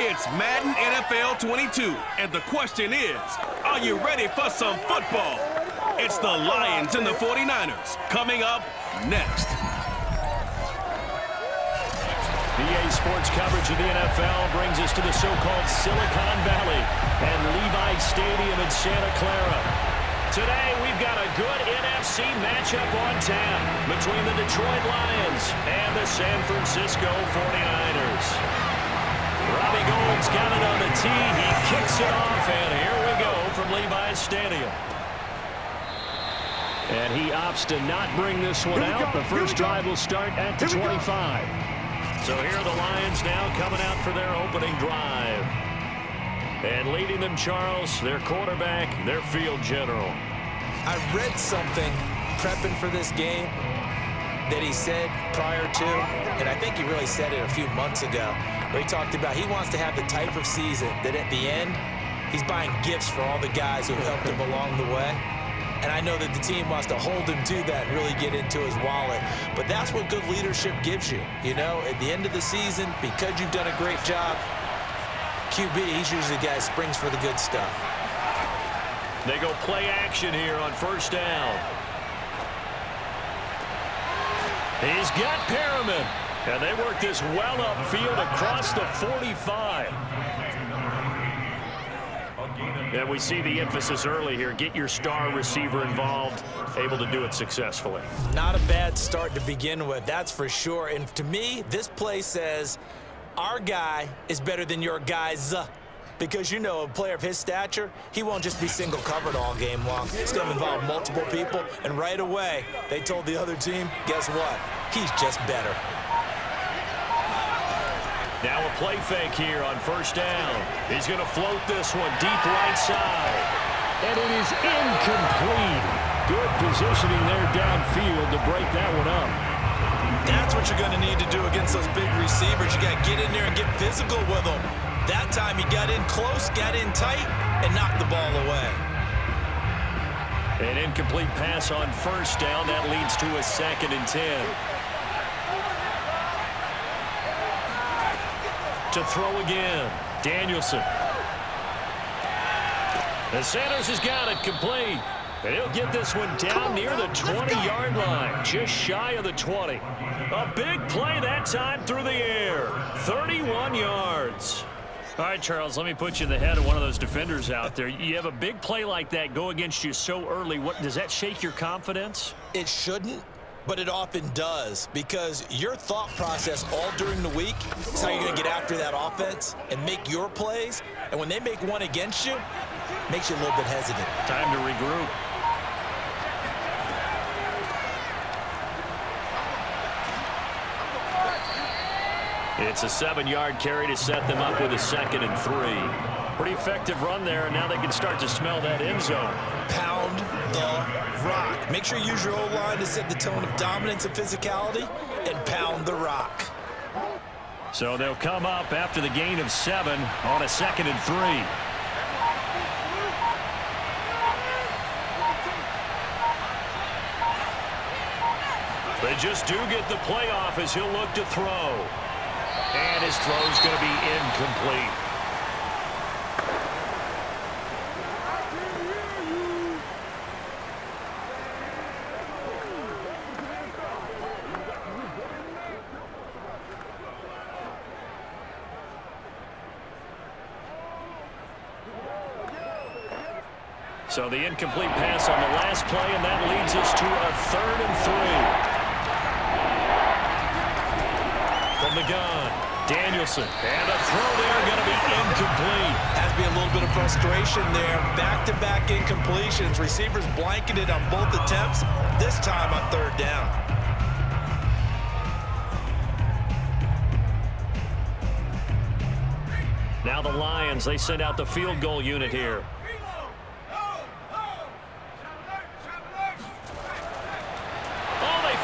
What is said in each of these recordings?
It's Madden NFL 22, and the question is, are you ready for some football? It's the Lions and the 49ers coming up next. EA Sports coverage of the NFL brings us to the so-called Silicon Valley and Levi Stadium in Santa Clara. Today, we've got a good NFC matchup on tap between the Detroit Lions and the San Francisco 49ers. Robbie Gould's got it on the tee. He kicks it off, and here we go from Levi's Stadium. And he opts to not bring this one out. The first drive will start at the 25. So here are the Lions now coming out for their opening drive. And leading them, Charles, their quarterback, their field general. I read something prepping for this game that he said prior to, and I think he really said it a few months ago, where he talked about he wants to have the type of season that at the end, he's buying gifts for all the guys who have helped him along the way. And I know that the team wants to hold him to that and really get into his wallet. But that's what good leadership gives you. You know, at the end of the season, because you've done a great job, QB, he's usually the guy who springs for the good stuff. They go play action here on first down. He's got Perriman. And they work this well upfield across the 45. And we see the emphasis early here. Get your star receiver involved, able to do it successfully. Not a bad start to begin with, that's for sure. And to me, this play says our guy is better than your guys. Because, you know, a player of his stature, he won't just be single covered all game long. It's going to involve multiple people. And right away, they told the other team, guess what? He's just better. Now a play fake here on first down. He's going to float this one deep right side. And it is incomplete. Good positioning there downfield to break that one up. That's what you're going to need to do against those big receivers. You got to get in there and get physical with them. That time he got in close, got in tight, and knocked the ball away. An incomplete pass on first down. That leads to a 2nd and 10. To throw again, Danielson. And Sanders has got it complete. And he'll get this one down near the 20-yard line, just shy of the 20. A big play that time through the air, 31 yards. All right, Charles, let me put you in the head of one of those defenders out there. You have a big play like that go against you so early. What does that shake your confidence? It shouldn't, but it often does, because your thought process all during the week is how you're going to get after that offense and make your plays. And when they make one against you, it makes you a little bit hesitant. Time to regroup. It's a 7-yard carry to set them up with a 2nd and 3. Pretty effective run there, and now they can start to smell that end zone. Pound the rock. Make sure you use your O-line to set the tone of dominance and physicality, and pound the rock. So they'll come up after the gain of 7 on a 2nd and 3. They just do get the play off as he'll look to throw. And his throw's going to be incomplete. So the incomplete pass on the last play, and that leads us to a 3rd and 3. From the gun, Danielson. And a throw there going to be incomplete. Has to be a little bit of frustration there. Back-to-back incompletions. Receivers blanketed on both attempts, this time on 3rd down. Now the Lions, they send out the field goal unit here.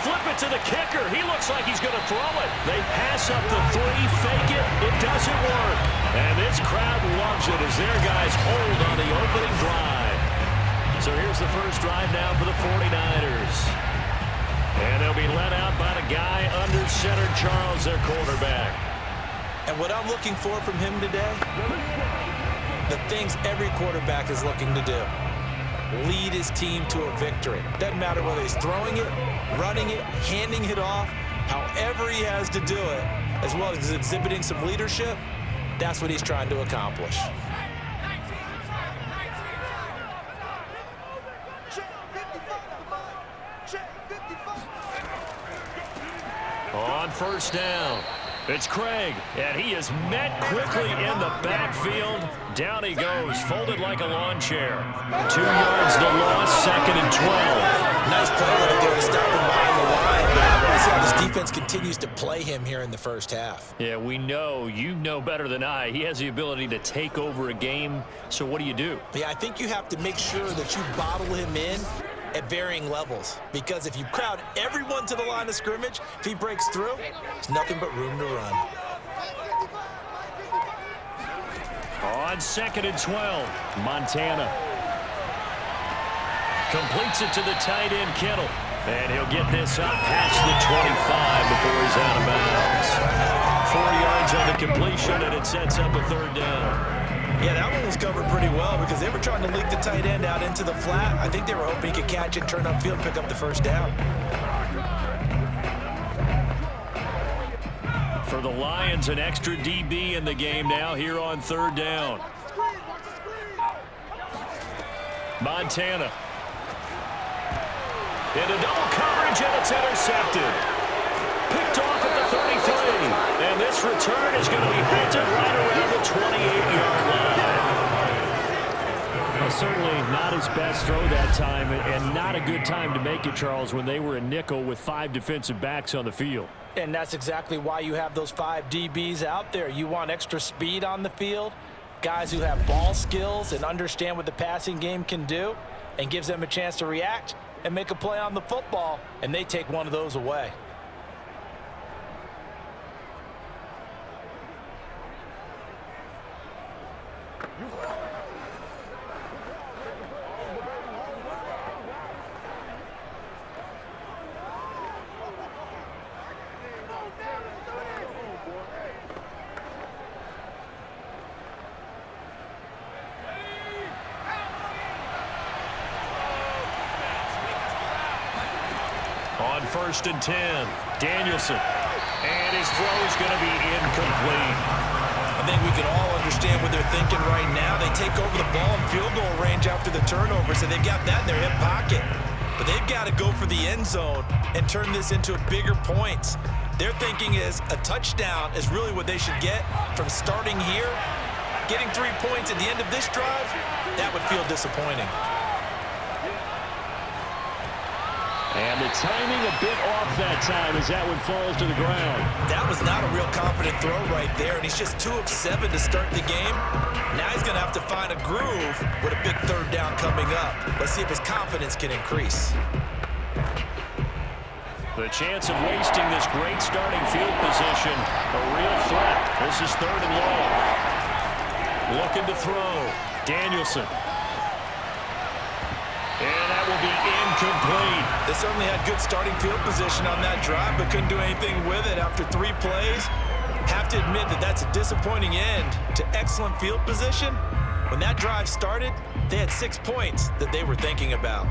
Flip it to the kicker. He looks like he's going to throw it. They pass up the 3, fake it. It doesn't work. And this crowd loves it as their guys hold on the opening drive. So here's the first drive now for the 49ers. And they'll be led out by the guy under center, Charles, their quarterback. And what I'm looking for from him today, the things every quarterback is looking to do. Lead his team to a victory. Doesn't matter whether he's throwing it, running it, handing it off, however he has to do it, as well as exhibiting some leadership, that's what he's trying to accomplish. On first down, it's Craig, and he is met quickly in the backfield. Down he goes, folded like a lawn chair. 2 yards the loss, 2nd and 12. Nice play right there to stop him behind the line. But I want to see how this defense continues to play him here in the first half. Yeah, we know. You know better than I. He has the ability to take over a game. So what do? Yeah, I think you have to make sure that you bottle him in at varying levels. Because if you crowd everyone to the line of scrimmage, if he breaks through, there's nothing but room to run. On 2nd and 12, Montana completes it to the tight end, Kittle. And he'll get this up past the 25 before he's out of bounds. 4 yards on the completion, and it sets up a 3rd down. Yeah, that one was covered pretty well because they were trying to leak the tight end out into the flat. I think they were hoping he could catch it, turn upfield, and pick up the 1st down. For the Lions, an extra DB in the game now here on 3rd down. Montana. Into double coverage, and it's intercepted. Picked off at the 33. And this return is going to be halted right around the 28-yard line. Well, certainly not his best throw that time, and not a good time to make it, Charles, when they were in nickel with 5 defensive backs on the field. And that's exactly why you have those 5 DBs out there. You want extra speed on the field, guys who have ball skills and understand what the passing game can do, and gives them a chance to react and make a play on the football, and they take one of those away. On 1st and 10, Danielson. And his throw is going to be incomplete. I think we can all understand what they're thinking right now. They take over the ball in field goal range after the turnover, so they've got that in their hip pocket. But they've got to go for the end zone and turn this into bigger points. Their thinking is a touchdown is really what they should get from starting here. Getting 3 points at the end of this drive, that would feel disappointing. And the timing a bit off that time as that one falls to the ground. That was not a real confident throw right there, and he's just 2 of 7 to start the game. Now he's going to have to find a groove with a big 3rd down coming up. Let's see if his confidence can increase. The chance of wasting this great starting field position, a real threat. This is 3rd and long. Looking to throw. Danielson. And that will be incomplete. They certainly had good starting field position on that drive, but couldn't do anything with it after 3 plays. Have to admit that that's a disappointing end to excellent field position. When that drive started, they had 6 points that they were thinking about.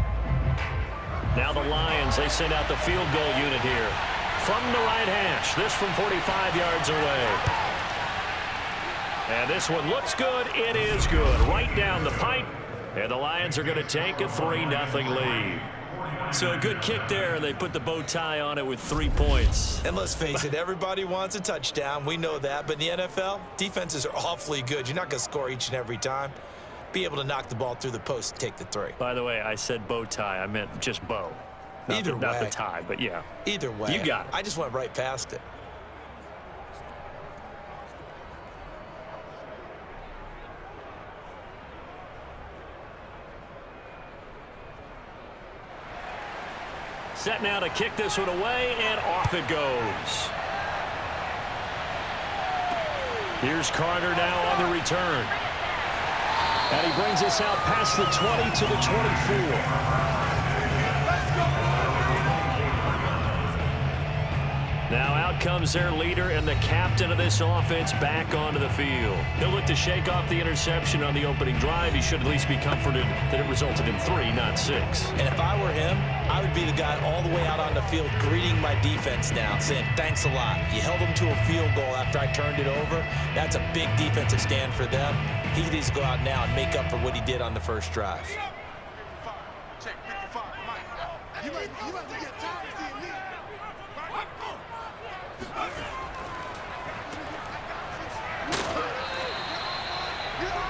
Now the Lions, they send out the field goal unit here. From the right hash, this from 45 yards away. And this one looks good. It is good. Right down the pipe. And the Lions are going to take a 3-0 lead. So a good kick there. They put the bow tie on it with 3 points. And let's face it, everybody wants a touchdown. We know that. But in the NFL, defenses are awfully good. You're not going to score each and every time. Be able to knock the ball through the post and take the 3. By the way, I said bow tie. I meant just bow. Not the tie, but yeah. Either way. You got it. I just went right past it. Set now to kick this one away, and off it goes. Here's Carter now on the return. And he brings us out past the 20 to the 24. Now out comes their leader and the captain of this offense back onto the field. He'll look to shake off the interception on the opening drive. He should at least be comforted that it resulted in 3, not 6. And if I were him, I would be the guy all the way out on the field greeting my defense now, saying, thanks a lot. You held them to a field goal after I turned it over. That's a big defensive stand for them. He needs to go out now and make up for what he did on the first drive.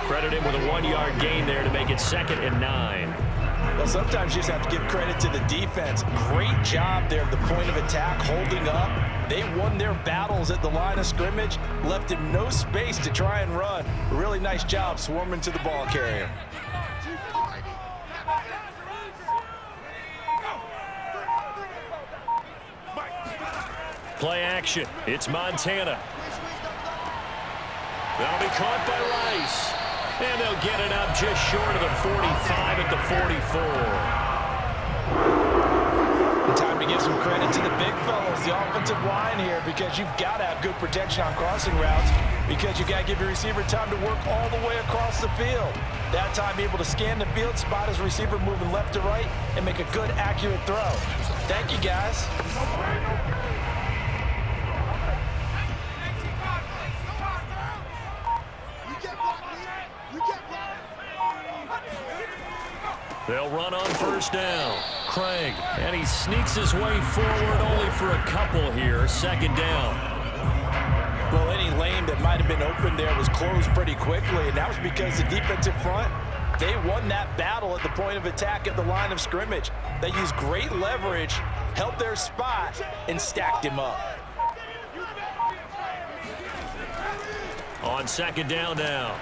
Credit him with a 1-yard gain there to make it 2nd and 9. Well, sometimes you just have to give credit to the defense. Great job there at the point of attack, holding up. They won their battles at the line of scrimmage, left him no space to try and run. A really nice job swarming to the ball carrier. Play action. It's Montana. That'll be caught by Rice. And they'll get it up just short of the 45 at the 44. Time to give some credit to the big fellows, the offensive line here, because you've got to have good protection on crossing routes, because you've got to give your receiver time to work all the way across the field. That time, able to scan the field, spot his receiver moving left to right, and make a good, accurate throw. Thank you, guys. They'll run on first down. Craig, and he sneaks his way forward only for a couple here. 2nd down. Well, any lane that might have been open there was closed pretty quickly, and that was because the defensive front, they won that battle at the point of attack at the line of scrimmage. They used great leverage, held their spot, and stacked him up. On 2nd down now.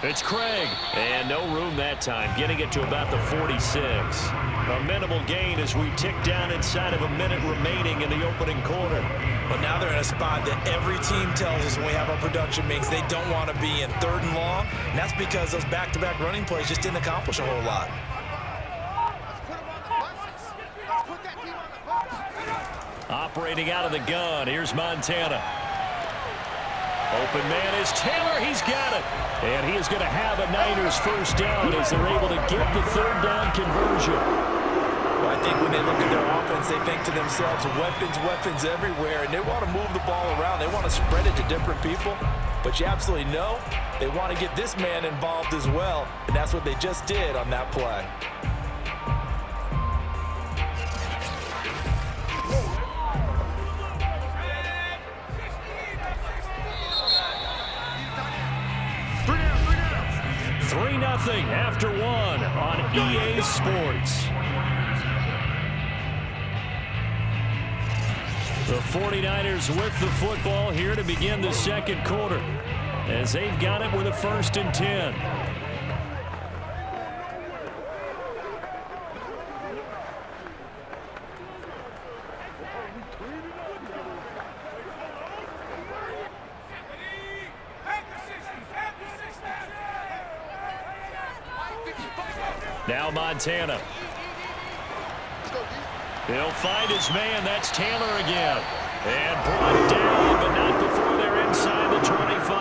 It's Craig, and no room that time, getting it to about the 46. A minimal gain as we tick down inside of a minute remaining in the opening quarter. But now they're in a spot that every team tells us when we have our production meetings they don't want to be in 3rd and long, and that's because those back-to-back running plays just didn't accomplish a whole lot. Operating out of the gun, here's Montana. Open man is Taylor. He's got it. And he is going to have a Niners first down as they're able to get the 3rd down conversion. Well, I think when they look at their offense, they think to themselves, weapons everywhere, and they want to move the ball around. They want to spread it to different people. But you absolutely know they want to get this man involved as well, and that's what they just did on that play. Nothing after 1 on EA Sports. The 49ers with the football here to begin the 2nd quarter as they've got it with a 1st and 10. Now Montana. He'll find his man. That's Taylor again. And brought down, but not before they're inside the 25. I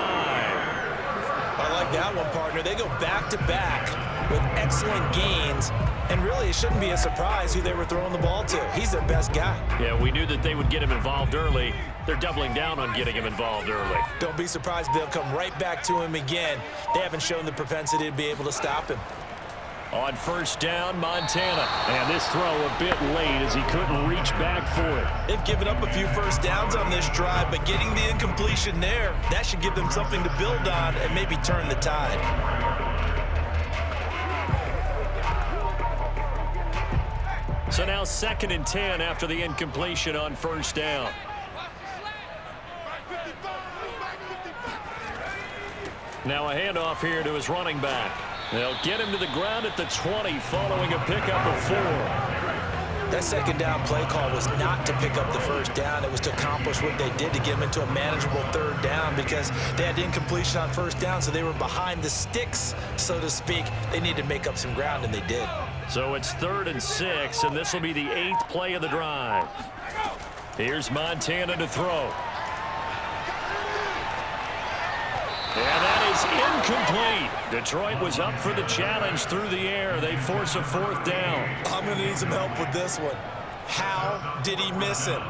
like that one, partner. They go back-to-back with excellent gains. And really, it shouldn't be a surprise who they were throwing the ball to. He's their best guy. Yeah, we knew that they would get him involved early. They're doubling down on getting him involved early. Don't be surprised they'll come right back to him again. They haven't shown the propensity to be able to stop him. On first down, Montana. And this throw a bit late as he couldn't reach back for it. They've given up a few first downs on this drive, but getting the incompletion there, that should give them something to build on and maybe turn the tide. So now 2nd and 10 after the incompletion on first down. Now a handoff here to his running back. They'll get him to the ground at the 20 following a pickup of 4. That 2nd down play call was not to pick up the first down. It was to accomplish what they did to get them into a manageable 3rd down because they had incompletion on first down, so they were behind the sticks, so to speak. They needed to make up some ground, and they did. So it's 3rd and 6, and this will be the 8th play of the drive. Here's Montana to throw. And that is incomplete. Detroit was up for the challenge through the air. They force a 4th down. I'm going to need some help with this one. How did he miss him?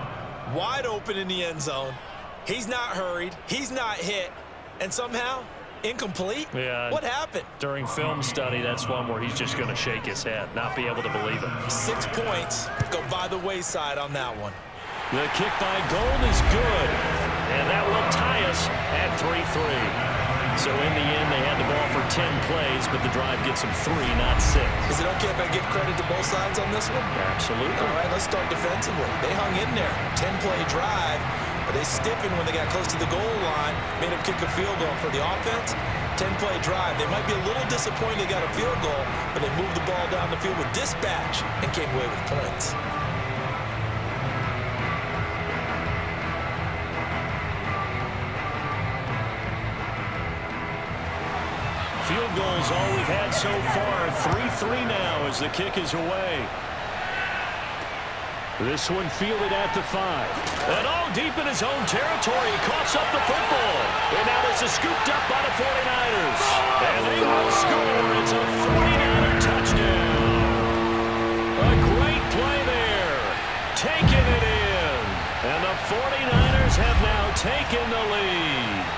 Wide open in the end zone. He's not hurried. He's not hit. And somehow, incomplete? Yeah. What happened? During film study, that's one where he's just going to shake his head, not be able to believe it. 6 points go by the wayside on that one. The kick by Gold is good. And that will tie us at 3-3. So in the end, they had the ball for 10 plays, but the drive gets them 3, not 6. Is it okay if I give credit to both sides on this one? Absolutely. All right, let's start defensively. They hung in there. 10-play drive, but they stiffened when they got close to the goal line, made them kick a field goal for the offense. 10-play drive. They might be a little disappointed they got a field goal, but they moved the ball down the field with dispatch and came away with points. Field goals all we've had so far. 3-3 now as the kick is away. This one fielded at the 5. And all deep in his own territory. He coughs up the football. And now this is scooped up by the 49ers. And they will score. It's a 49er touchdown. A great play there. Taking it in. And the 49ers have now taken the lead.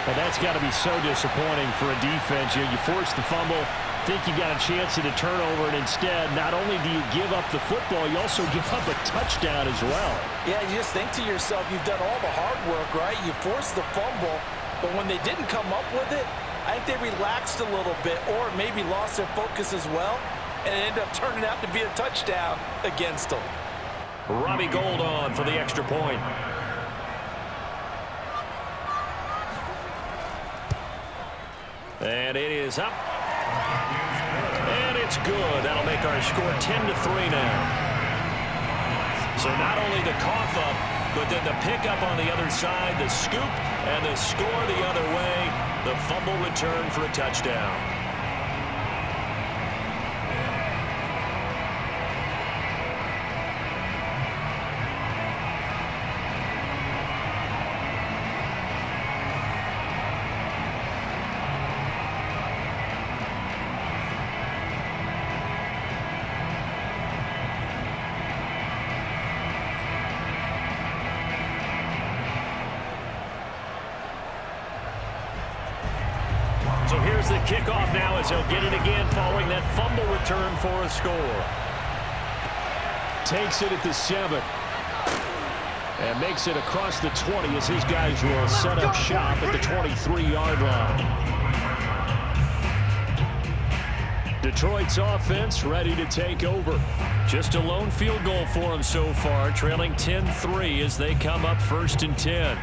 And that's got to be so disappointing for a defense. You force the fumble, think you got a chance at a turnover, and instead, not only do you give up the football, you also give up a touchdown as well. Yeah, you just think to yourself, you've done all the hard work, right? You forced the fumble, but when they didn't come up with it, I think they relaxed a little bit or maybe lost their focus as well, and it ended up turning out to be a touchdown against them. Robbie Gould on for the extra point. And it is up. And it's good. That'll make our score 10-3 now. So not only the cough up, but then the pickup on the other side, the scoop, and the score the other way. The fumble return for a touchdown. So here's the kickoff now as he'll get it again following that fumble return for a score. Takes it at the 7. And makes it across the 20 as his guys will set up shop at the 23-yard line. Detroit's offense ready to take over. Just a lone field goal for them so far, trailing 10-3 as they come up 1st and 10.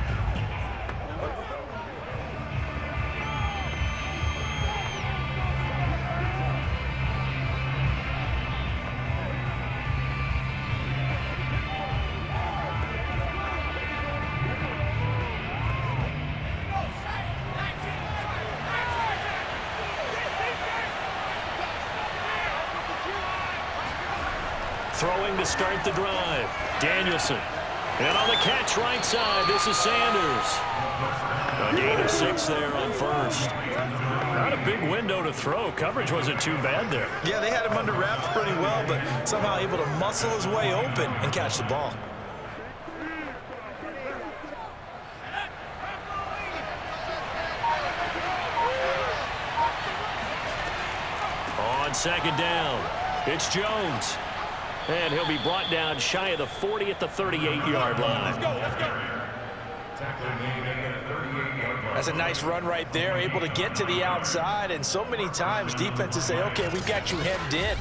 Throwing to start the drive. Danielson. And on the catch right side, this is Sanders. A gain of 6 there on 1st. Not a big window to throw. Coverage wasn't too bad there. Yeah, they had him under wraps pretty well, but somehow able to muscle his way open and catch the ball. On 2nd down, it's Jones. And he'll be brought down shy of the 40 at the 38-yard line. That's a nice run right there, able to get to the outside. And so many times defenses say, okay, we've got you hemmed in.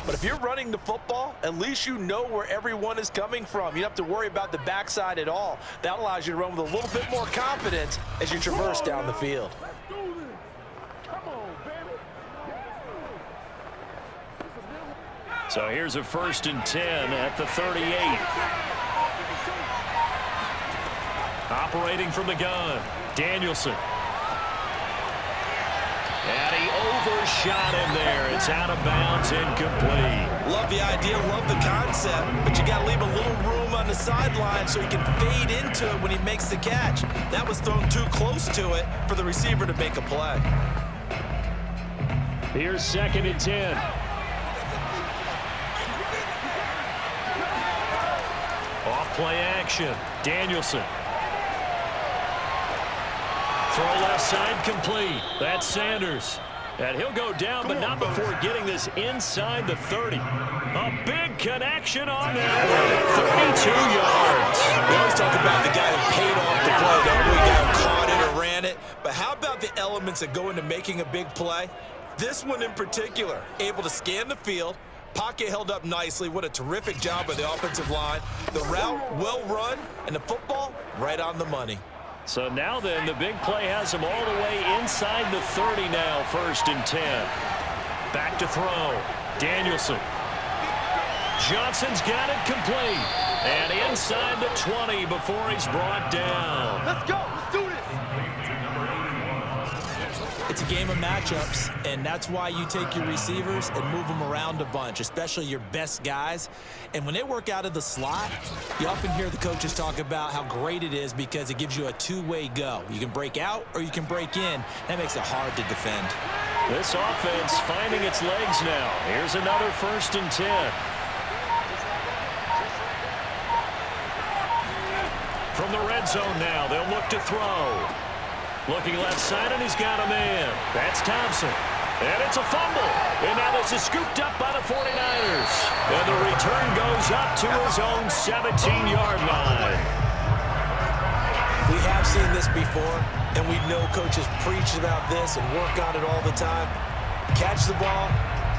But if you're running the football, at least you know where everyone is coming from. You don't have to worry about the backside at all. That allows you to run with a little bit more confidence as you traverse down the field. So here's a 1st and 10 at the 38. Operating from the gun, Danielson. And he overshot him there. It's out of bounds, incomplete. Love the idea, love the concept, but you got to leave a little room on the sideline so he can fade into it when he makes the catch. That was thrown too close to it for the receiver to make a play. Here's 2nd and 10. Off play action. Danielson. Throw left side complete. That's Sanders. And he'll go down, but not before getting this inside the 30. A big connection on that one. 32 yards. We always talk about the guy who paid off the play, don't we? The guy who caught it or ran it. But how about the elements that go into making a big play? This one in particular, able to scan the field, pocket held up nicely. What a terrific job by the offensive line. The route well run, and the football right on the money. So now then, the big play has him all the way inside the 30 now, 1st and 10. Back to throw. Danielson. Johnson's got it complete. And inside the 20 before he's brought down. Let's go. Let's do this. It's a game of matchups, and that's why you take your receivers and move them around a bunch, especially your best guys. And when they work out of the slot, you often hear the coaches talk about how great it is because it gives you a two-way go. You can break out or you can break in. That makes it hard to defend. This offense finding its legs now. Here's another 1st and 10. From the red zone now, they'll look to throw. Looking left side, and he's got a man. That's Thompson. And it's a fumble. And now this is scooped up by the 49ers. And the return goes up to his own 17-yard line. We have seen this before, and we know coaches preach about this and work on it all the time. Catch the ball.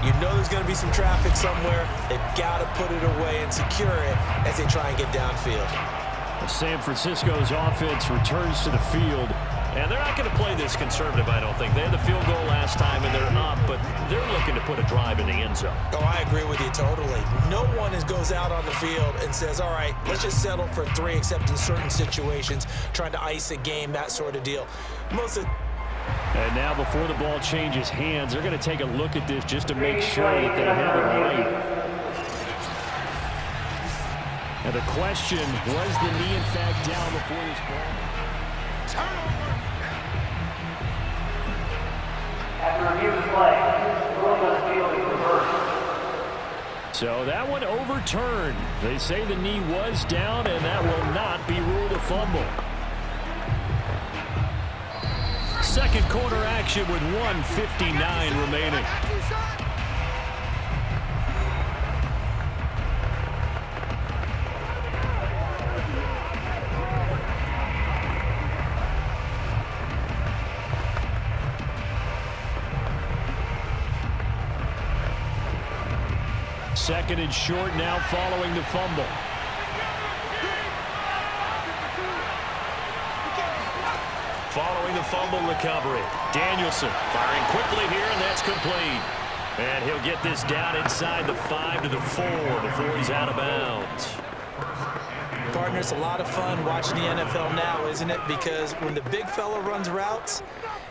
You know there's going to be some traffic somewhere. They've got to put it away and secure it as they try and get downfield. San Francisco's offense returns to the field. And they're not going to play this conservative, I don't think. They had the field goal last time, and they're up, but they're looking to put a drive in the end zone. Oh, I agree with you totally. No one goes out on the field and says, all right, let's just settle for 3, except in certain situations, trying to ice a game, that sort of deal. And now before the ball changes hands, they're going to take a look at this just to make sure that they have it right. And the question, was the knee in fact down before this ball? Turnover. After review of the play, rule on the field is reversed. So that one overturned. They say the knee was down, and that will not be ruled a fumble. Second quarter action with 1:59 remaining. Second and short now following the fumble. Following the fumble recovery. Danielson firing quickly here, and that's complete. And he'll get this down inside the 5 to the 4 before he's out of bounds. Partner, it's a lot of fun watching the NFL now, isn't it? Because when the big fella runs routes,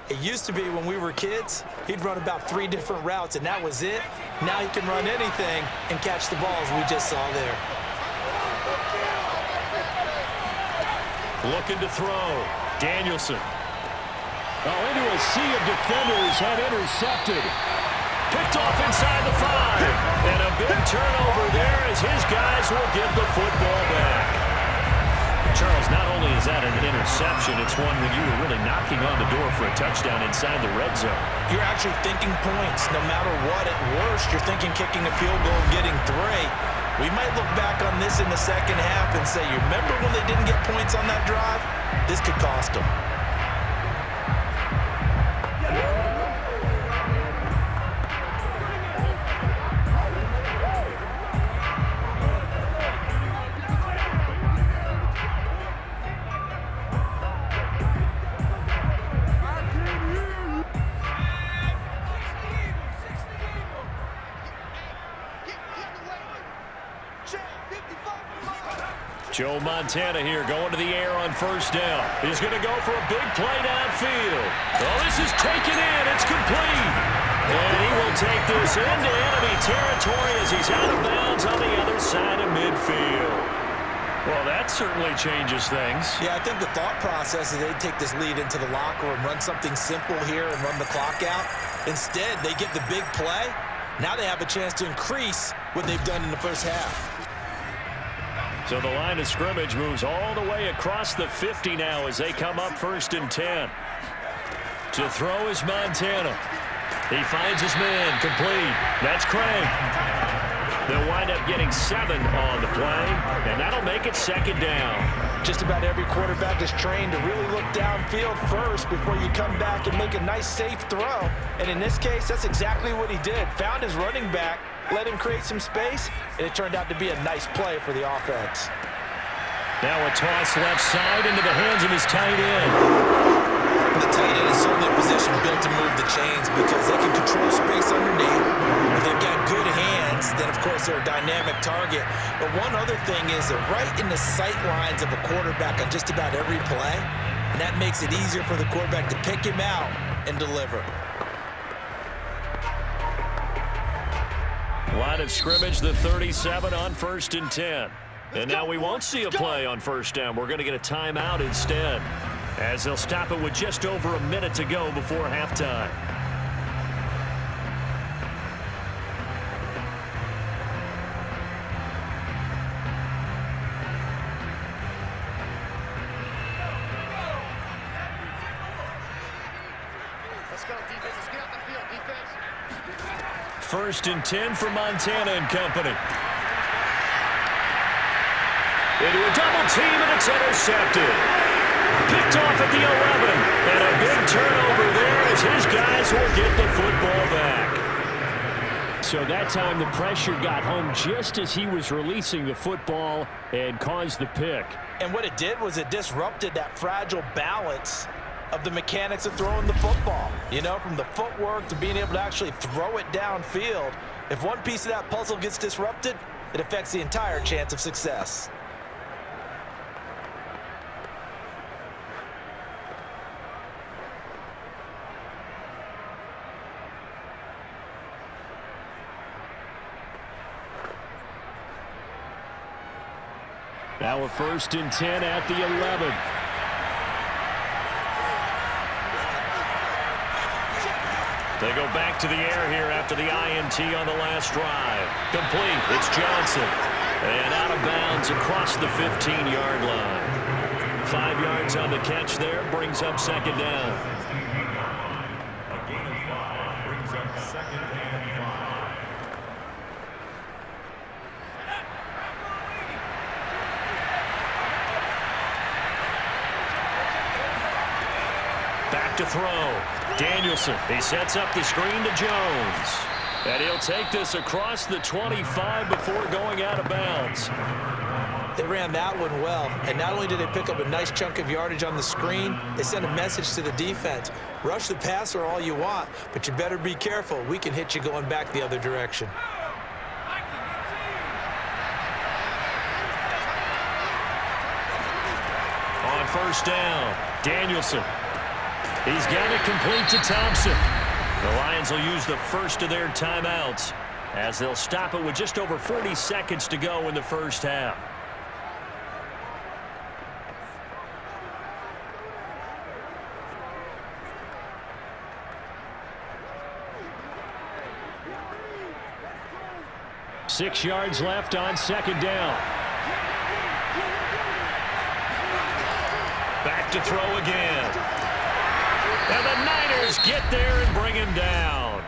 it used to be when we were kids, he'd run about 3 different routes, and that was it. Now he can run anything and catch the balls we just saw there. Looking to throw. Danielson. Oh, into a sea of defenders, and intercepted. Picked off inside the 5. And a big turnover there as his guys will get the football back. Charles, not only is that an interception, it's one when you were really knocking on the door for a touchdown inside the red zone. You're actually thinking points. No matter what, at worst, you're thinking kicking a field goal and getting 3. We might look back on this in the second half and say, you remember when they didn't get points on that drive? This could cost them. Joe Montana here going to the air on first down. He's going to go for a big play downfield. Oh, this is taken in. It's complete. And he will take this into enemy territory as he's out of bounds on the other side of midfield. Well, that certainly changes things. Yeah, I think the thought process is they'd take this lead into the locker room, run something simple here and run the clock out. Instead, they get the big play. Now they have a chance to increase what they've done in the first half. So the line of scrimmage moves all the way across the 50 now as they come up 1st and 10. To throw is Montana. He finds his man, complete. That's Craig. They'll wind up getting 7 on the play, and that'll make it 2nd down. Just about every quarterback is trained to really look downfield first before you come back and make a nice, safe throw. And in this case, that's exactly what he did. Found his running back, let him create some space, and it turned out to be a nice play for the offense. Now a toss left side into the hands of his tight end. The tight end is certainly a position built to move the chains because they can control space underneath. If they've got good hands, then of course they're a dynamic target. But one other thing is they're right in the sight lines of a quarterback on just about every play, and that makes it easier for the quarterback to pick him out and deliver. Line of scrimmage, the 37 on 1st and 10. And now we won't see a play on 1st down. We're going to get a timeout instead, as they'll stop it with just over a minute to go before halftime. Let's go, defense. Let's get out the field, defense. 1st and 10 for Montana and company. Into a double team, and it's intercepted. Picked off at the 11. And a big turnover there as his guys will get the football back. So that time the pressure got home just as he was releasing the football and caused the pick. And what it did was it disrupted that fragile balance of the mechanics of throwing the football. You know, from the footwork to being able to actually throw it downfield. If one piece of that puzzle gets disrupted, it affects the entire chance of success. Now a 1st and 10 at the 11. They go back to the air here after the INT on the last drive. Complete. It's Johnson. And out of bounds across the 15-yard line. 5 yards on the catch there. Brings up 2nd down. A gain of 5 brings up 2nd and 5. Back to throw. Danielson. He sets up the screen to Jones. And he'll take this across the 25 before going out of bounds. They ran that one well, and not only did they pick up a nice chunk of yardage on the screen, they sent a message to the defense. Rush the passer all you want, but you better be careful. We can hit you going back the other direction. On 1st down, Danielson. He's got it complete to Thompson. The Lions will use the first of their timeouts as they'll stop it with just over 40 seconds to go in the first half. Six yards left on 2nd down. Back to throw again. And the Niners get there and bring him down.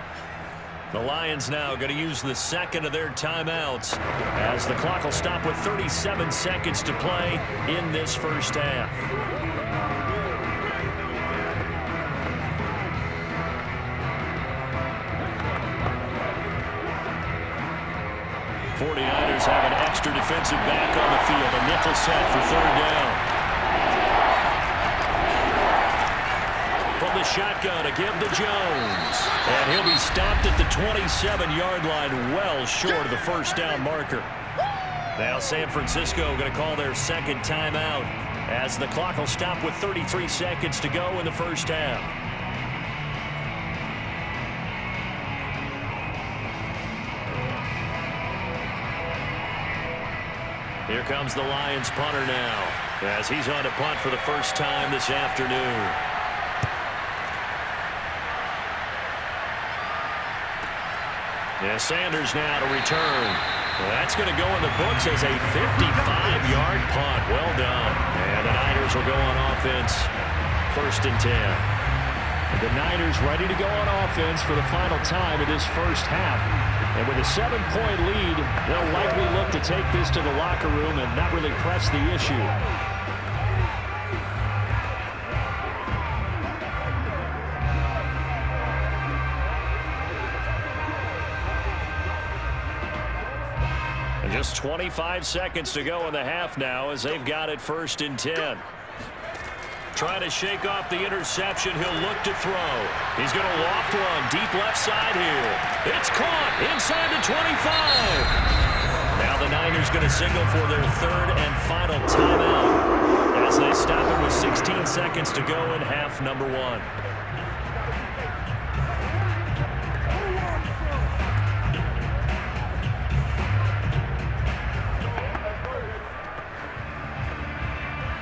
The Lions now going to use the 2nd of their timeouts as the clock will stop with 37 seconds to play in this first half. '49ers have an extra defensive back on the field. A nickel set for 3rd down. From the shotgun to give to Jones. And he'll be stopped at the 27-yard line, well short of the 1st down marker. Now San Francisco going to call their second timeout as the clock will stop with 33 seconds to go in the first half. Here comes the Lions punter now as he's on to punt for the first time this afternoon. Yeah, Sanders now to return. Well, that's going to go in the books as a 55-yard punt. Well done. And the Niners will go on offense. 1st and 10. The Niners ready to go on offense for the final time of this first half. And with a 7-point lead, they'll likely look to take this to the locker room and not really press the issue. And just 25 seconds to go in the half now as they've got it 1st and 10. Trying to shake off the interception. He'll look to throw. He's going to loft one deep left side here. It's caught inside the 25. Now the Niners going to signal for their 3rd and final timeout as they stop it with 16 seconds to go in half number 1.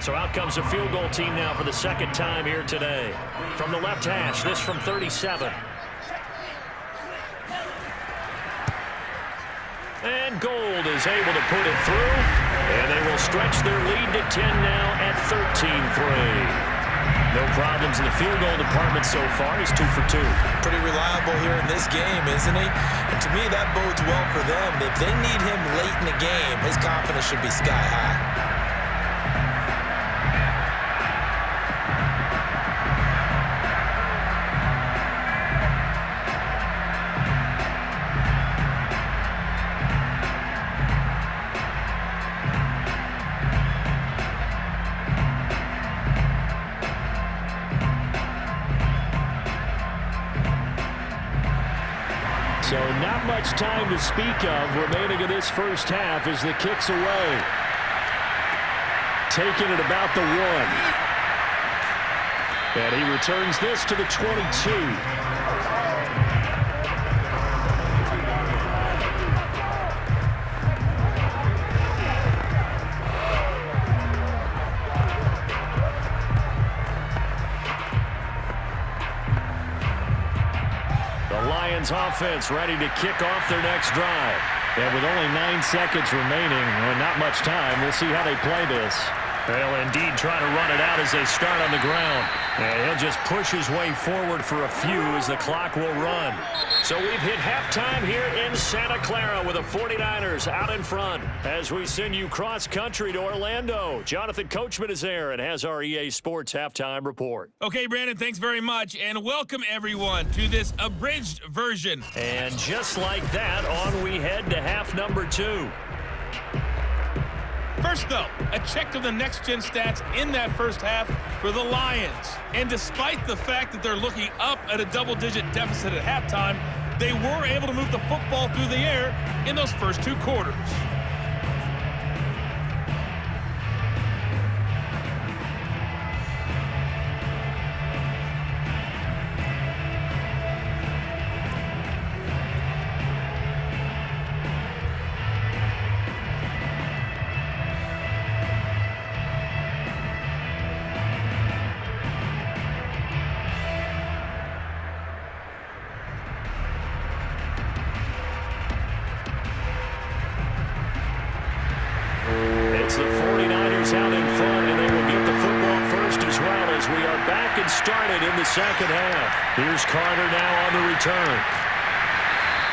So out comes a field goal team now for the second time here today. From the left hash, this from 37. And Gold is able to put it through. And they will stretch their lead to 10 now at 13-3. No problems in the field goal department so far. He's 2 for 2. Pretty reliable here in this game, isn't he? And to me, that bodes well for them. If they need him late in the game, his confidence should be sky high. So not much time to speak of remaining in this first half as the kick's away. Taking it about the 1. And he returns this to the 22. Offense ready to kick off their next drive. And with only 9 seconds remaining, well, not much time, we'll see how they play this. They'll indeed try to run it out as they start on the ground. And he'll just push his way forward for a few as the clock will run. So we've hit halftime here in Santa Clara with the 49ers out in front as we send you cross-country to Orlando. Jonathan Coachman is there and has our EA Sports halftime report. Okay, Brandon, thanks very much, and welcome everyone to this abridged version. And just like that, on we head to half number 2. First, though, a check of the next-gen stats in that first half for the Lions. And despite the fact that they're looking up at a double-digit deficit at halftime, they were able to move the football through the air in those first 2 quarters. It's the 49ers out in front, and they will get the football first as well as we are back and started in the second half. Here's Carter now on the return.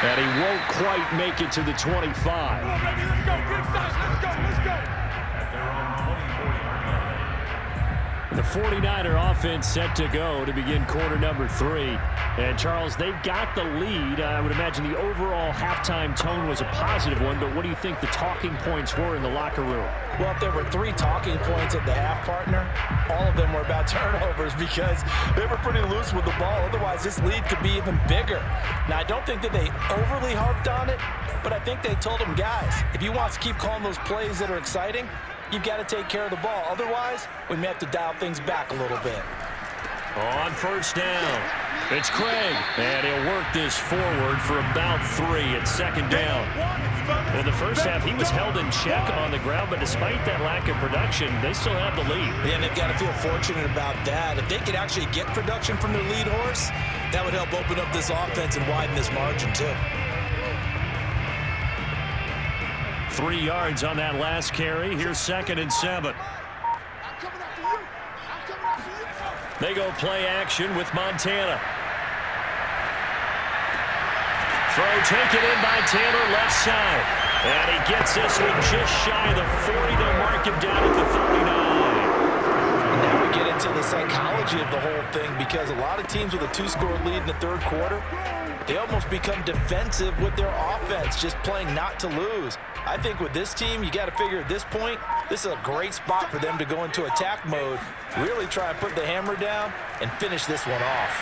And he won't quite make it to the 25. At their own 24-yard line. The 49er offense set to go to begin quarter number 3. And, Charles, they've got the lead. I would imagine the overall halftime tone was a positive one, but what do you think the talking points were in the locker room? Well, if there were 3 talking points at the half, partner, all of them were about turnovers because they were pretty loose with the ball. Otherwise, this lead could be even bigger. Now, I don't think that they overly harped on it, but I think they told them, guys, if you want to keep calling those plays that are exciting, you've got to take care of the ball. Otherwise, we may have to dial things back a little bit. On first down, it's Craig, and he'll work this forward for about 3 at second down. In the first half, he was held in check on the ground, but despite that lack of production, they still have the lead. Yeah, and they've got to feel fortunate about that. If they could actually get production from their lead horse, that would help open up this offense and widen this margin, too. 3 yards on that last carry. Here's 2nd and 7. They go play action with Montana. Throw taken in by Taylor left side. And he gets this one just shy of the 40. They'll mark him down at the 39. Now we get into the psychology of the whole thing because a lot of teams with a 2-score lead in the third quarter, they almost become defensive with their offense, just playing not to lose. I think with this team, you got to figure at this point, this is a great spot for them to go into attack mode, really try and put the hammer down and finish this one off.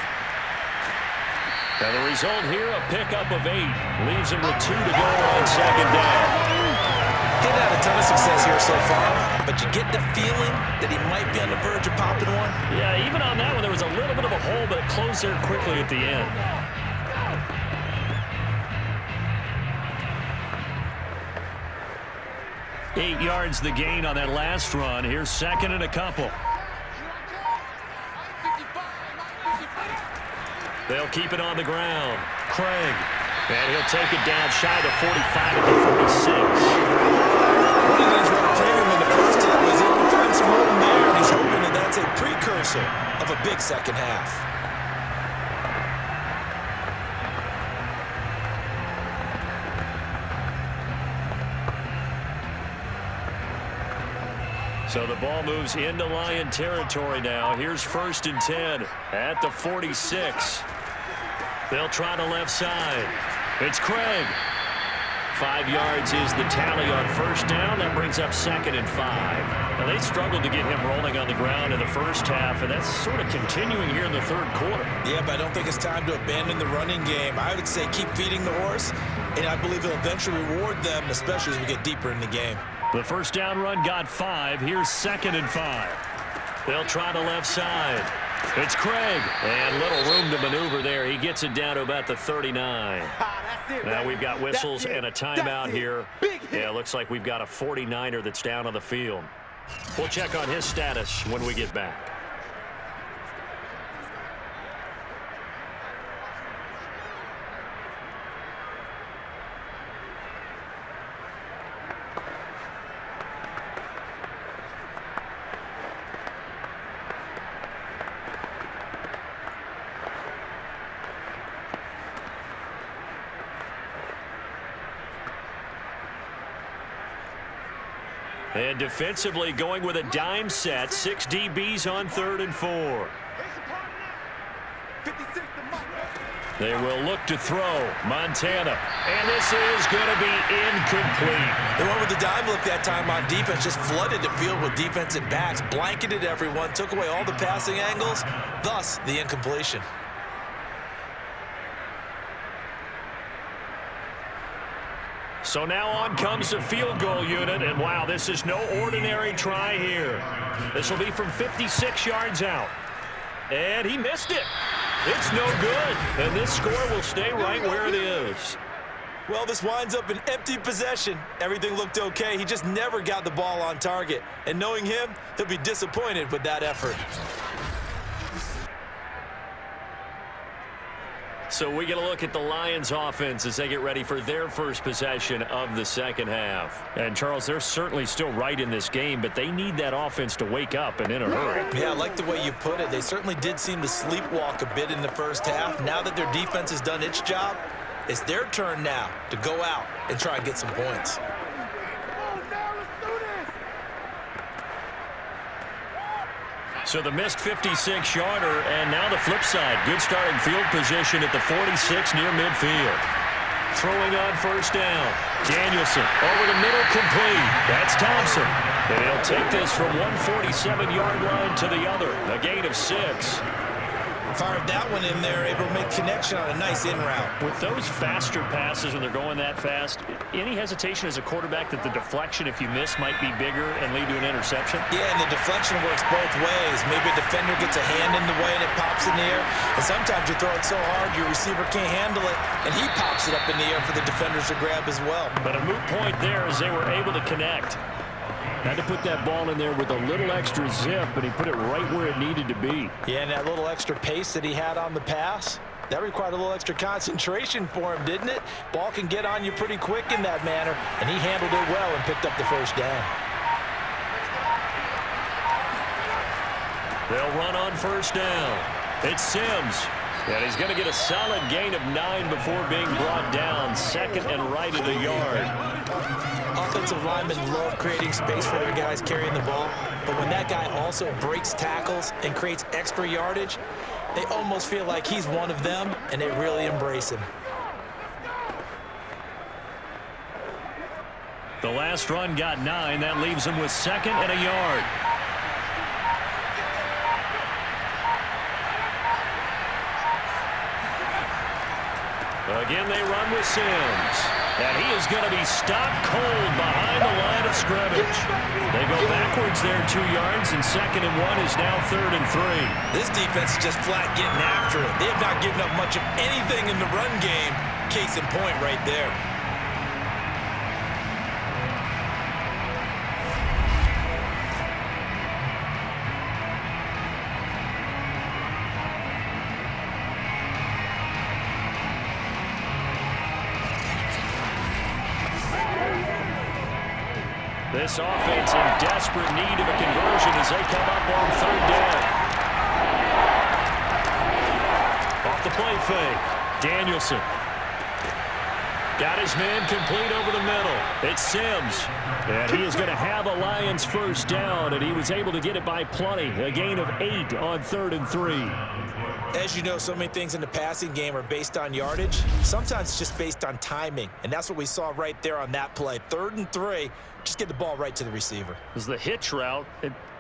And the result here, a pickup of 8. Leaves him with 2 to go on second down. He's had a ton of success here so far, but you get the feeling that he might be on the verge of popping one. Yeah, even on that one, there was a little bit of a hole, but it closed there quickly at the end. Eight yards the gain on that last run. Here's 2nd and a couple. They'll keep it on the ground. Craig. And he'll take it down shy of 45 at the 46. One of the things where premium in the first hit was able to find some room there, and he's hoping that that's a precursor of a big second half. So the ball moves into Lion territory now. Here's 1st and 10 at the 46. They'll try the left side. It's Craig. 5 yards is the tally on first down. That brings up 2nd and 5. Now, they struggled to get him rolling on the ground in the first half, and that's sort of continuing here in the third quarter. Yeah, but I don't think it's time to abandon the running game. I would say keep feeding the horse, and I believe he'll eventually reward them, especially as we get deeper in the game. The first down run got 5. Here's 2nd and 5. They'll try the left side. It's Craig. And little room to maneuver there. He gets it down to about the 39. Now we've got whistles and a timeout here. Yeah, looks like we've got a 49er that's down on the field. We'll check on his status when we get back. And defensively going with a dime set. 6 DBs on 3rd and 4. They will look to throw. Montana. And this is going to be incomplete. They went with the dime look that time on defense. Just flooded the field with defensive backs. Blanketed everyone. Took away all the passing angles. Thus, the incompletion. So now on comes the field goal unit, and wow, this is no ordinary try here. This will be from 56 yards out. And he missed it. It's no good, and this score will stay right where it is. Well, this winds up an empty possession. Everything looked okay. He just never got the ball on target. And knowing him, he'll be disappointed with that effort. So we get a look at the Lions offense as they get ready for their first possession of the second half. And Charles, they're certainly still right in this game, but they need that offense to wake up and in a hurry. Yeah, I like the way you put it. They certainly did seem to sleepwalk a bit in the first half. Now that their defense has done its job, it's their turn now to go out and try and get some points. So the missed 56-yarder, and now the flip side. Good starting field position at the 46 near midfield. Throwing on first down. Danielson over the middle, complete. That's Thompson. And he'll take this from 147-yard line to the other. A gain of 6. Fired that one in there, able to make connection on a nice in route. With those faster passes when they're going that fast, any hesitation as a quarterback that the deflection, if you miss, might be bigger and lead to an interception? Yeah, and the deflection works both ways. Maybe a defender gets a hand in the way and it pops in the air. And sometimes you throw it so hard your receiver can't handle it, and he pops it up in the air for the defenders to grab as well. But a moot point there as they were able to connect. Had to put that ball in there with a little extra zip, but he put it right where it needed to be. Yeah, and that little extra pace that he had on the pass, that required a little extra concentration for him, didn't it? Ball can get on you pretty quick in that manner, and he handled it well and picked up the first down. They'll run on first down. It's Sims. And he's going to get a solid gain of 9 before being brought down. Second and right at a yard. Offensive linemen love creating space for their guys carrying the ball, but when that guy also breaks tackles and creates extra yardage, they almost feel like he's one of them, and they really embrace him. The last run got 9. That leaves him with second and a yard. Again, they run with Sims. And he is going to be stopped cold behind the line of scrimmage. They go backwards there 2 yards, and second and 1 is now third and 3. This defense is just flat getting after it. They have not given up much of anything in the run game. Case in point right there. This offense in desperate need of a conversion as they come up on third down. Off the play fake. Danielson. Got his man complete over the middle. It's Sims. And he is going to have a Lions first down, and he was able to get it by plenty. A gain of 8 on third and 3. As you know, so many things in the passing game are based on yardage. Sometimes it's just based on timing, and that's what we saw right there on that play. Third and 3, just get the ball right to the receiver. This is the hitch route.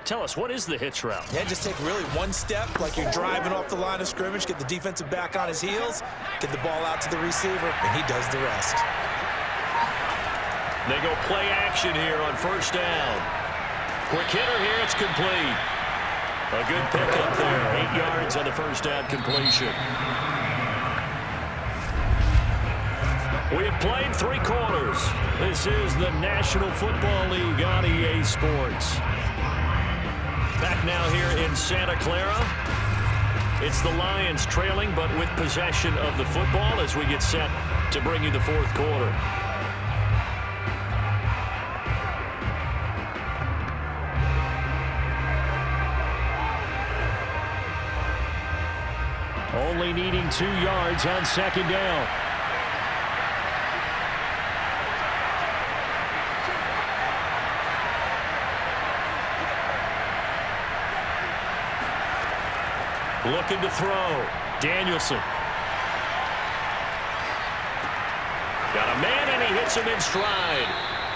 Tell us, what is the hitch route? Yeah, just take really one step, like you're driving off the line of scrimmage, get the defensive back on his heels, get the ball out to the receiver, and he does the rest. They go play action here on first down. Quick hitter here, it's complete. A good pickup there, 8 yards on the first down completion. We have played 3 quarters. This is the National Football League on EA Sports. Back now here in Santa Clara. It's the Lions trailing, but with possession of the football as we get set to bring you the fourth quarter. Only needing 2 yards on second down. Looking to throw. Danielson. Got a man, and he hits him in stride.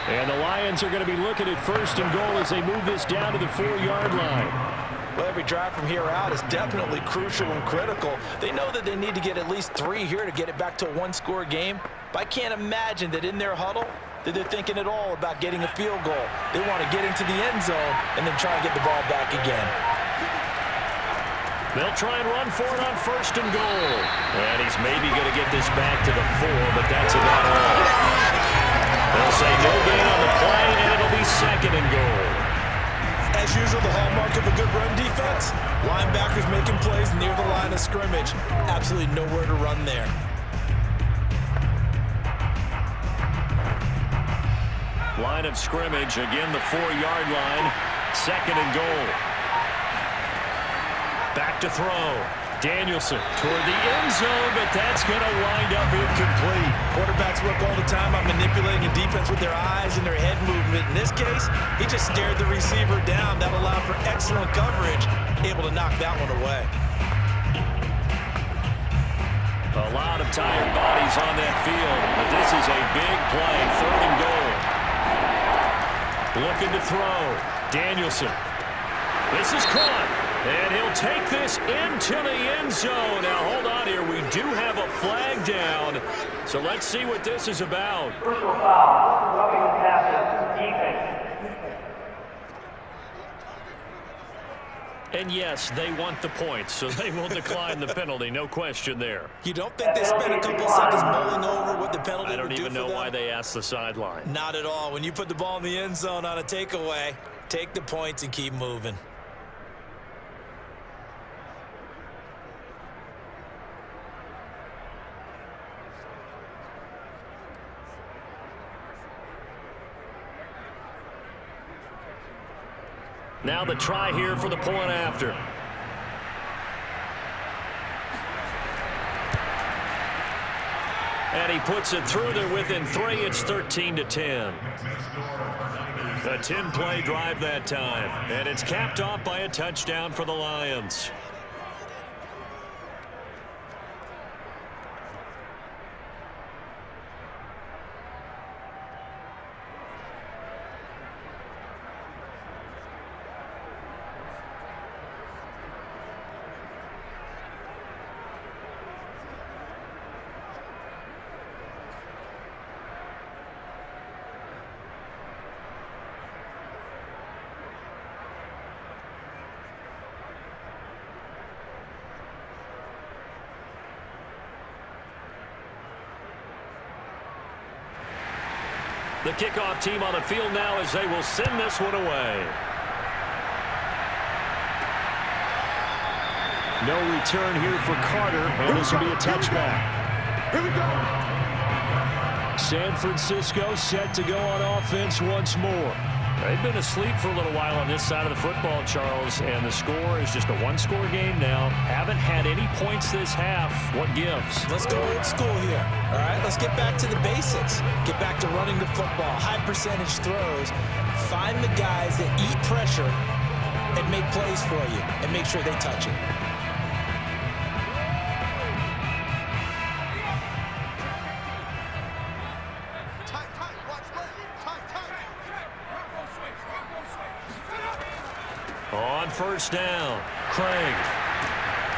And the Lions are going to be looking at first and goal as they move this down to the 4-yard line. Well, every drive from here out is definitely crucial and critical. They know that they need to get at least 3 here to get it back to a 1-score game. But I can't imagine that in their huddle that they're thinking at all about getting a field goal. They want to get into the end zone and then try and get the ball back again. They'll try and run for it on first and goal. And he's maybe going to get this back to the 4, but that's about all. They'll say no gain on the play, and it'll be second and goal. As usual, the hallmark of a good run defense, linebackers making plays near the line of scrimmage. Absolutely nowhere to run there. Line of scrimmage, again the 4-yard line, second and goal. Back to throw. Danielson toward the end zone, but that's going to wind up incomplete. Quarterbacks work all the time on manipulating a defense with their eyes and their head movement. In this case, he just stared the receiver down. That allowed for excellent coverage, able to knock that one away. A lot of tired bodies on that field, but this is a big play, 3rd and goal. Looking to throw. Danielson. This is caught, and he'll take this into the end zone. Now, hold on here. We do have a flag down, so let's see what this is about. Personal foul, roughing the passer, defense. And yes, they want the points, so they will decline the penalty. No question there. You don't think they spent a couple seconds mulling over what the penalty would do for them? I don't even know why they asked the sideline. Not at all. When you put the ball in the end zone on a takeaway, take the points and keep moving. Now the try here for the point after. And he puts it through there within 3. It's 13-10. A 10-play drive that time. And it's capped off by a touchdown for the Lions. The kickoff team on the field now as they will send this one away. No return here for Carter, and this will be a touchback. Here we go. San Francisco set to go on offense once more. They've been asleep for a little while on this side of the football, Charles, and the score is just a one-score game now. Haven't had any points this half. What gives? Let's go old school here. All right, let's get back to the basics. Get back to running the football, high percentage throws. Find the guys that eat pressure and make plays for you and make sure they touch it. On first down, Craig.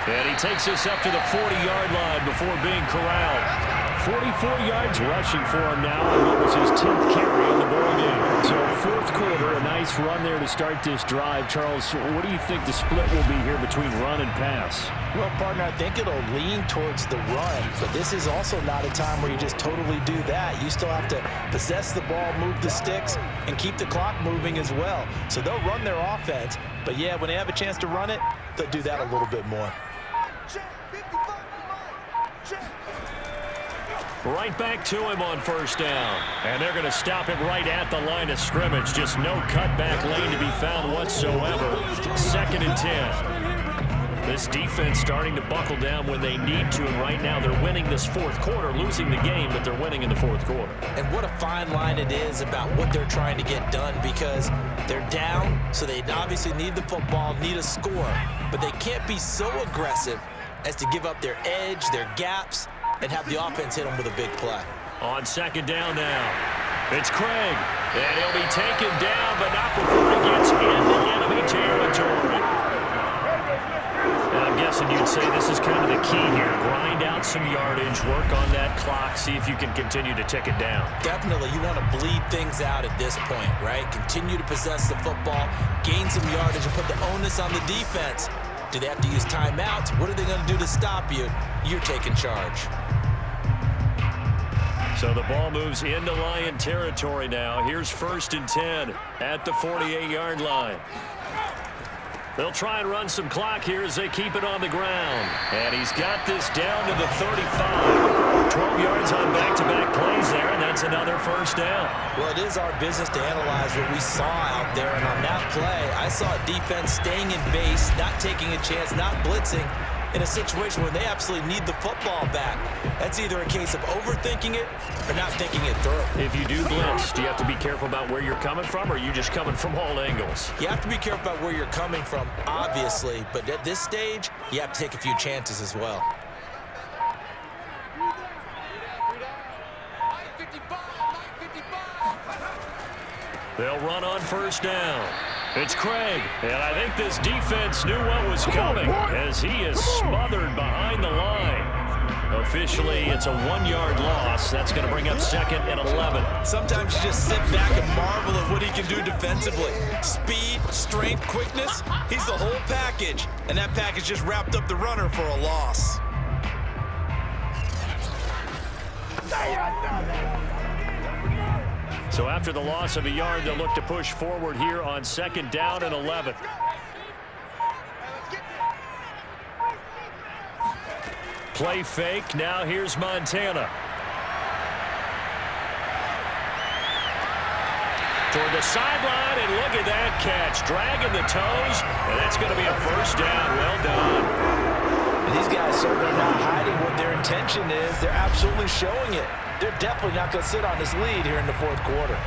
And he takes us up to the 40-yard line before being corralled. 44 yards rushing for him now, and what was his 10th carry in the ball game. So 4th quarter, a nice run there to start this drive. Charles, what do you think the split will be here between run and pass? Well, partner, I think it'll lean towards the run, but this is also not a time where you just totally do that. You still have to possess the ball, move the sticks, and keep the clock moving as well. So they'll run their offense, but yeah, when they have a chance to run it, they'll do that a little bit more. Right back to him on first down. And they're going to stop him right at the line of scrimmage. Just no cutback lane to be found whatsoever. 2nd and 10. This defense starting to buckle down when they need to, and right now they're winning this 4th quarter, losing the game, but they're winning in the 4th quarter. And what a fine line it is about what they're trying to get done, because they're down, so they obviously need the football, need a score, but they can't be so aggressive as to give up their edge, their gaps, and have the offense hit them with a big play. On 2nd down now, it's Craig, and he'll be taken down, but not before he gets into enemy territory. And I'm guessing you'd say this is kind of the key here. Grind out some yardage, work on that clock, see if you can continue to tick it down. Definitely, you want to bleed things out at this point, right? Continue to possess the football, gain some yardage, and put the onus on the defense. Do they have to use timeouts? What are they going to do to stop you? You're taking charge. So the ball moves into Lion territory now. Here's 1st and 10 at the 48-yard line. They'll try and run some clock here as they keep it on the ground. And he's got this down to the 35. 12 yards on back-to-back plays there, and that's another first down. Well, it is our business to analyze what we saw out there. And on that play, I saw a defense staying in base, not taking a chance, not blitzing, in a situation where they absolutely need the football back. That's either a case of overthinking it or not thinking it through. If you do blitz, do you have to be careful about where you're coming from, or are you just coming from all angles? You have to be careful about where you're coming from, obviously, but at this stage, you have to take a few chances as well. They'll run on first down. It's Craig, and I think this defense knew what was coming as he is smothered behind the line. Officially, it's a 1-yard loss. That's going to bring up 2nd and 11. Sometimes you just sit back and marvel at what he can do defensively. Speed, strength, quickness, he's the whole package. And that package just wrapped up the runner for a loss. So after the loss of a yard, they'll look to push forward here on 2nd down and 11. Play fake. Now here's Montana. Toward the sideline, and look at that catch. Dragging the toes, and that's going to be a first down. Well done. And these guys certainly not hiding what their intention is. They're absolutely showing it. They're definitely not going to sit on this lead here in the 4th quarter.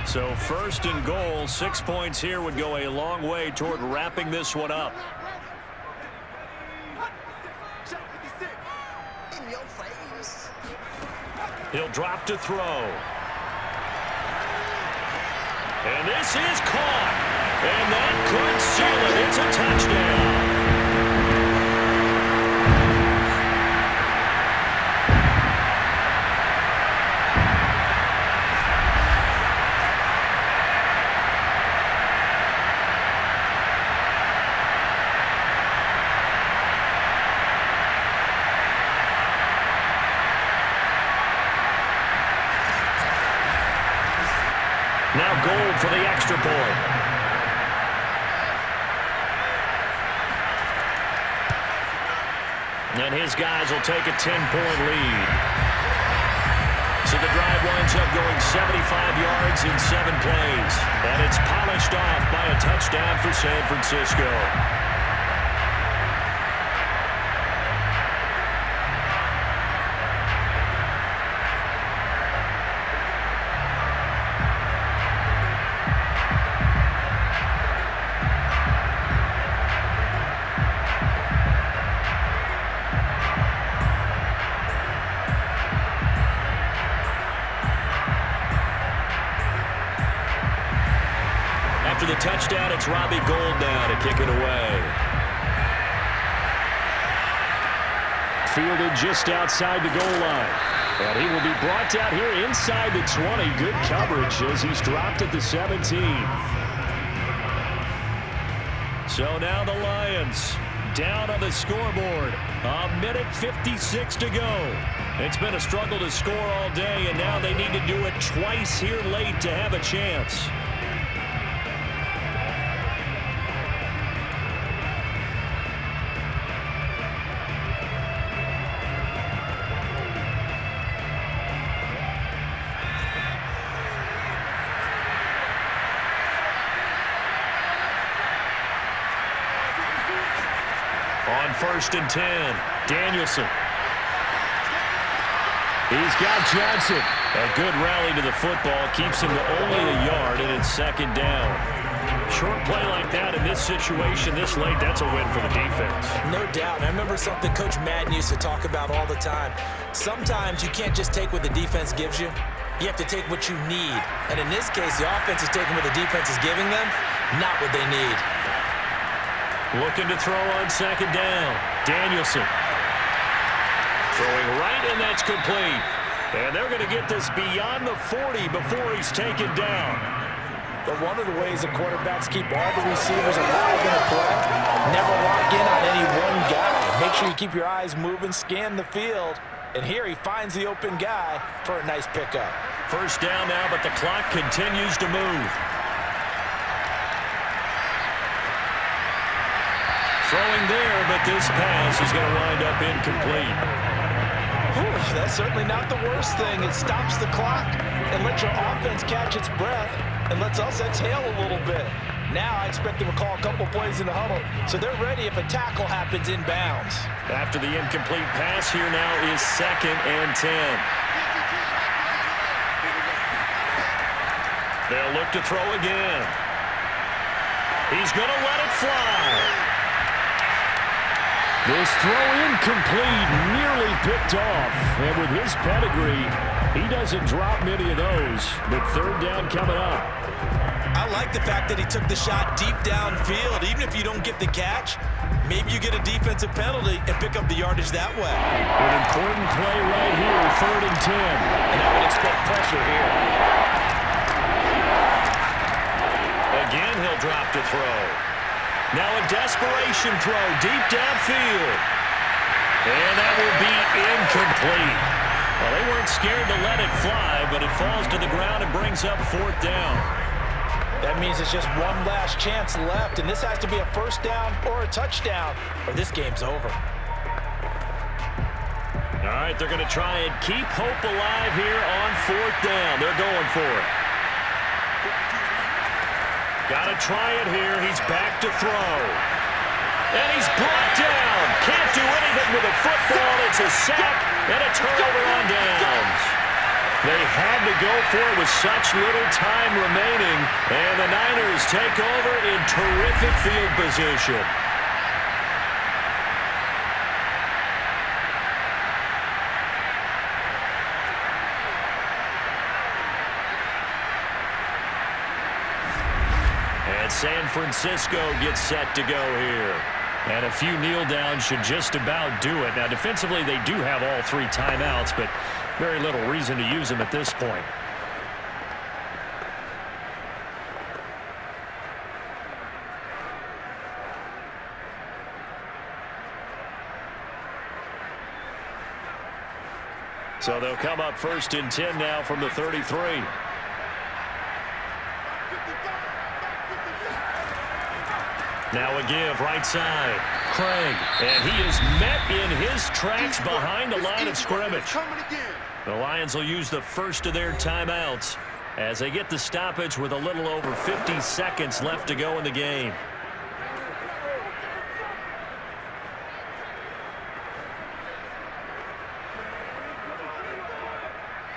So 1st and goal, 6 points here would go a long way toward wrapping this one up. He'll drop to throw. And this is caught. And that could seal it. It's a touchdown. Now Gold for the extra point. And his guys will take a 10-point lead. So the drive winds up going 75 yards in 7 plays. And it's polished off by a touchdown for San Francisco. After the touchdown, it's Robbie Gould now to kick it away. Fielded just outside the goal line. And he will be brought down here inside the 20. Good coverage as he's dropped at the 17. So now the Lions down on the scoreboard. 1:56 to go. It's been a struggle to score all day, and now they need to do it twice here late to have a chance. On 1st and 10, Danielson. He's got Johnson. A good rally to the football keeps him to only a yard, and it's 2nd down. Short play like that in this situation this late, that's a win for the defense. No doubt. And I remember something Coach Madden used to talk about all the time. Sometimes you can't just take what the defense gives you. You have to take what you need. And in this case, the offense is taking what the defense is giving them, not what they need. Looking to throw on 2nd down. Danielson. Throwing right, and that's complete. And they're going to get this beyond the 40 before he's taken down. But one of the ways the quarterbacks keep all the receivers alive in a play, never lock in on any one guy. Make sure you keep your eyes moving, scan the field. And here he finds the open guy for a nice pickup. 1st down now, but the clock continues to move. Throwing there, but this pass is going to wind up incomplete. That's certainly not the worst thing. It stops the clock and lets your offense catch its breath and lets us exhale a little bit. Now I expect them to call a couple plays in the huddle, so they're ready if a tackle happens inbounds. After the incomplete pass, here now is 2nd and 10. They'll look to throw again. He's going to let it fly. This throw incomplete, nearly picked off. And with his pedigree, he doesn't drop many of those. But 3rd down coming up. I like the fact that he took the shot deep downfield. Even if you don't get the catch, maybe you get a defensive penalty and pick up the yardage that way. An important play right here, 3rd and 10. And I would expect pressure here. Again, he'll drop to throw. Now a desperation throw deep downfield. And that will be incomplete. Well, they weren't scared to let it fly, but it falls to the ground and brings up 4th down. That means it's just one last chance left, and this has to be a 1st down or a touchdown, or this game's over. All right, they're going to try and keep hope alive here on 4th down. They're going for it. Got to try it here. He's back to throw. And he's brought down. Can't do anything with a football. It's a sack and a turnover on downs. They had to go for it with such little time remaining. And the Niners take over in terrific field position. And San Francisco gets set to go here. And a few kneel downs should just about do it. Now, defensively, they do have all 3 timeouts, but very little reason to use them at this point. So they'll come up 1st and 10 now from the 33. Now a give, right side. Craig, and he is met in his tracks behind the line of scrimmage. The Lions will use the first of their timeouts as they get the stoppage with a little over 50 seconds left to go in the game.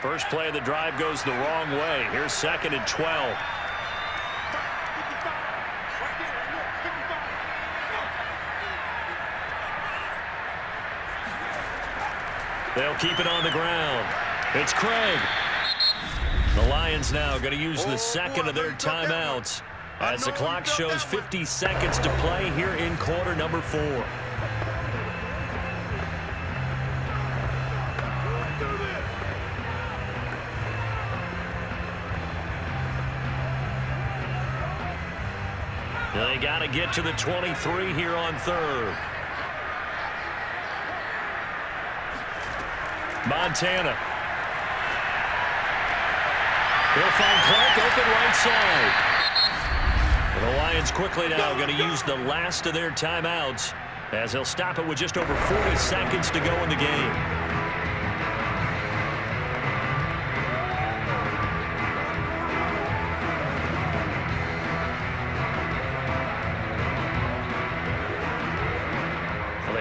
First play of the drive goes the wrong way. Here's 2nd and 12. They'll keep it on the ground. It's Craig. The Lions now going to use the 2nd of their timeouts as the clock shows 50 seconds to play here in quarter number 4. They got to get to the 23 here on 3rd. Montana. He'll find Clark open right side. The Lions quickly now going to use the last of their timeouts as they'll stop it with just over 40 seconds to go in the game.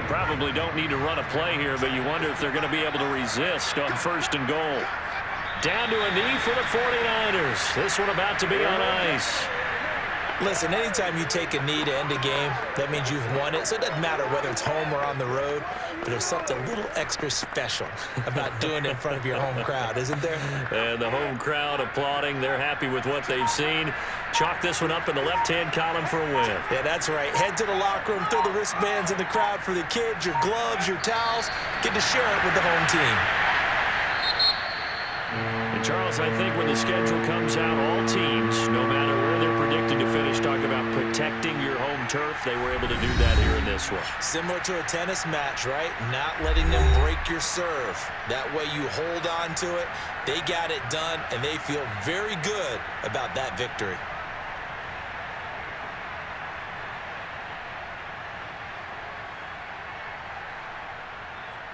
Probably don't need to run a play here, but you wonder if they're going to be able to resist on 1st and goal. Down to a knee for the 49ers. This one about to be on ice. Listen, anytime you take a knee to end a game, that means you've won it. So it doesn't matter whether it's home or on the road, but there's something a little extra special about doing it in front of your home crowd, isn't there? And the home crowd applauding. They're happy with what they've seen. Chalk this one up in the left-hand column for a win. Yeah, that's right. Head to the locker room, throw the wristbands in the crowd for the kids, your gloves, your towels. Get to share it with the home team. And Charles, I think when the schedule comes out, all teams, no matter where they're predicted to finish, talk about protecting your home turf. They were able to do that here in this one. Similar to a tennis match, right? Not letting them break your serve. That way you hold on to it. They got it done, and they feel very good about that victory.